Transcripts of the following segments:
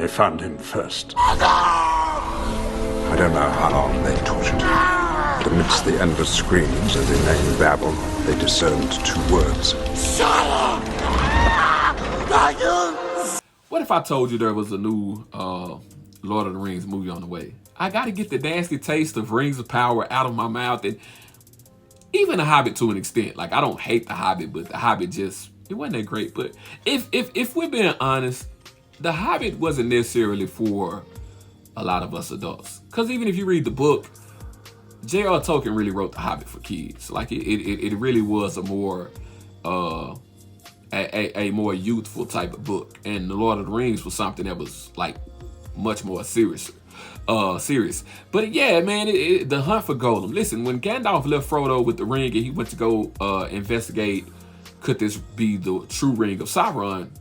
They found him first. I don't know how long they tortured him, but amidst the endless screams and inane babble, they discerned 2 words. What if I told you there was a new Lord of the Rings movie on the way? I gotta get the nasty taste of Rings of Power out of my mouth, and even The Hobbit to an extent. Like, I don't hate The Hobbit, but The Hobbit just, it wasn't that great. But if we're being honest, The Hobbit wasn't necessarily for a lot of us adults. Because even if you read the book, J.R. Tolkien really wrote The Hobbit for kids. Like, it really was a more a more youthful type of book. And The Lord of the Rings was something that was like much more serious. But yeah, man, the hunt for Gollum. Listen, when Gandalf left Frodo with the ring and he went to go investigate, could this be the true ring of Sauron?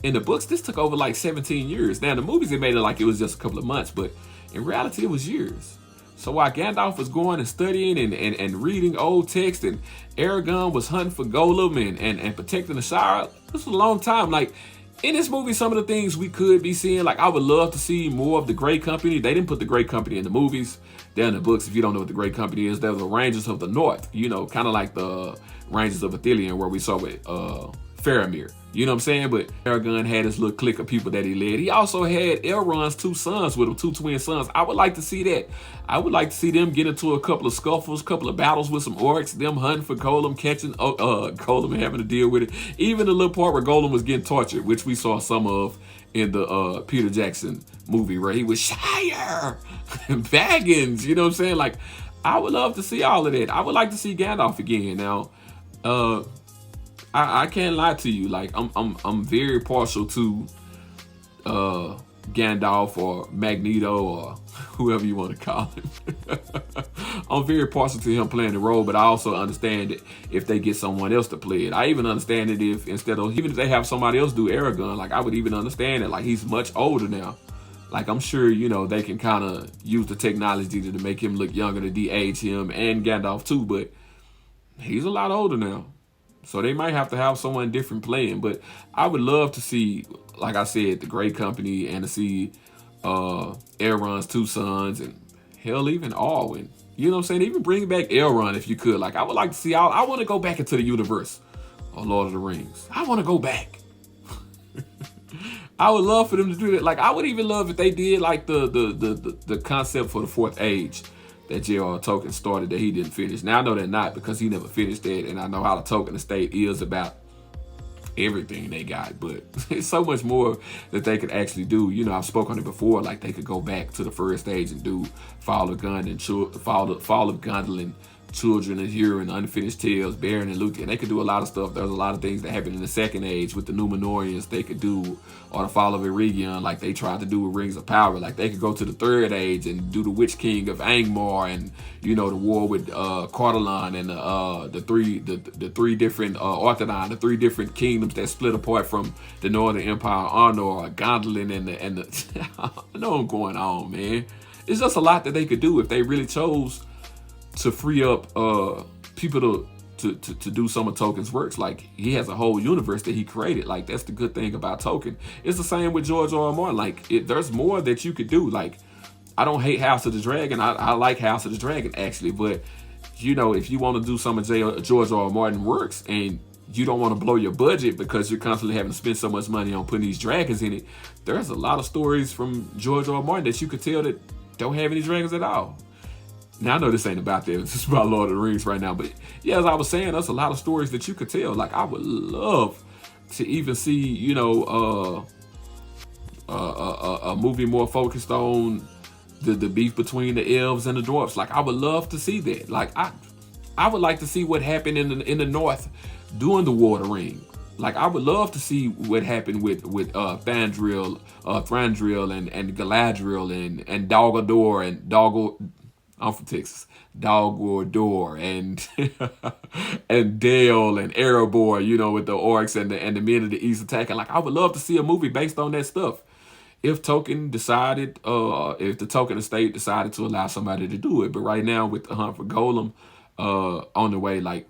In the books, this took over like 17 years. Now, in the movies, they made it like it was just a couple of months, but in reality, it was years. So while Gandalf was going and studying and reading old text, and Aragorn was hunting for Gollum and protecting the Shire, this was a long time. Like, in this movie, some of the things we could be seeing, like, I would love to see more of the Great Company. They didn't put the Great Company in the movies. They're in the books. If you don't know what the Great Company is, they're the Rangers of the North, you know, kind of like the Rangers of Ithilien, where we saw with Faramir. You know what I'm saying? But Aragorn had his little clique of people that he led. He also had Elrond's 2 sons with him, 2 twin sons. I would like to see that. I would like to see them get into a couple of scuffles, couple of battles with some orcs, them hunting for Gollum, catching Gollum and having to deal with it. Even the little part where Gollum was getting tortured, which we saw some of in the Peter Jackson movie, where he was Shire and Baggins. You know what I'm saying? Like, I would love to see all of that. I would like to see Gandalf again. Now, I can't lie to you. Like, I'm very partial to Gandalf or Magneto or whoever you want to call him. I'm very partial to him playing the role, but I also understand that if they get someone else to play it. I even understand it if even if they have somebody else do Aragorn, like, I would even understand it. Like, he's much older now. Like, I'm sure, you know, they can kind of use the technology to make him look younger, to de-age him, and Gandalf too, but he's a lot older now. So they might have to have someone different playing. But I would love to see, like I said, the Great Company, and to see Elrond's 2 sons, and hell, even Arwen. You know what I'm saying? Even bring back Elrond if you could. Like, I would like to see, I want to go back into the universe of Lord of the Rings. I want to go back. I would love for them to do that. Like, I would even love if they did like the concept for the 4th Age that J.R. Tolkien started that he didn't finish. Now, I know they're not, because he never finished that, and I know how the Tolkien estate is about everything they got, but it's so much more that they could actually do. You know, I've spoken on it before, like, they could go back to the 1st Age and do Fall of Gondolin, Children of Hurin, Unfinished Tales, Beren and Luthien. They could do a lot of stuff. There's a lot of things that happened in the 2nd Age with the Númenóreans they could do, or the Fall of Eregion, like they tried to do with Rings of Power. Like, they could go to the 3rd Age and do the Witch King of Angmar, and, you know, the war with Cardolan, and the three different Orthodon, the 3 different kingdoms that split apart from the Northern Empire, Arnor, Gondolin, and the I know I'm going on, man. It's just a lot that they could do if they really chose to free up people to do some of Tolkien's works. Like, he has a whole universe that he created. Like, that's the good thing about Tolkien. It's the same with George R. R. Martin. Like, there's more that you could do. Like, I don't hate House of the Dragon. I like House of the Dragon, actually. But, you know, if you want to do some of George R. R. Martin works, and you don't want to blow your budget because you're constantly having to spend so much money on putting these dragons in it, there's a lot of stories from George R. R. Martin that you could tell that don't have any dragons at all. Now, I know this ain't about that. It's just about Lord of the Rings right now. But yeah, as I was saying, there's a lot of stories that you could tell. Like, I would love to even see, you know, a movie more focused on the beef between the elves and the dwarves. Like, I would love to see that. Like, I would like to see what happened in the north during the War of the Ring. Like, I would love to see what happened with Thranduil and Galadriel and Dol and I'm from Texas. Dol and and Dale and Erebor, you know, with the orcs and the men of the East attacking. Like, I would love to see a movie based on that stuff. If Tolkien decided, if the Tolkien estate decided to allow somebody to do it. But right now, with the hunt for Gollum on the way, like,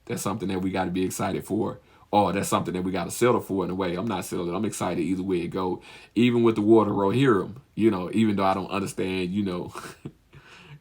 that's something that we got to be excited for oh, that's something that we got to settle for in a way. I'm not settling. I'm excited either way it go. Even with the water Rohirrim, you know, even though I don't understand, you know,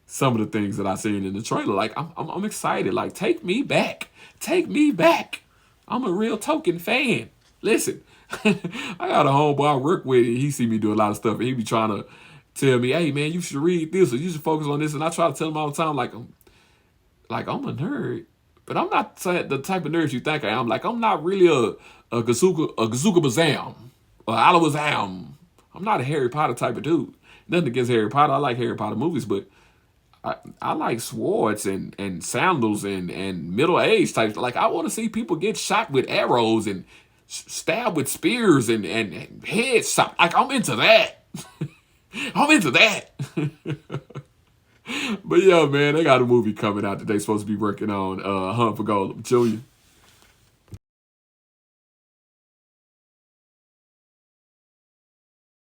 some of the things that I seen in the trailer, like I'm excited. Like, take me back. Take me back. I'm a real Tolkien fan. Listen, I got a homeboy I work with, and he see me do a lot of stuff, and he be trying to tell me, hey man, you should read this or you should focus on this. And I try to tell him all the time, like I'm a nerd. But I'm not the type of nerd you think I am. Like, I'm not really a Gazuka Bazam or Alawazam. I'm not a Harry Potter type of dude. Nothing against Harry Potter. I like Harry Potter movies, but I like swords and sandals and middle age types. Like, I want to see people get shot with arrows and stabbed with spears and heads shot. Like, I'm into that. I'm into that. But yeah, man, they got a movie coming out that they supposed to be working on, Hunt for Gollum. Junior.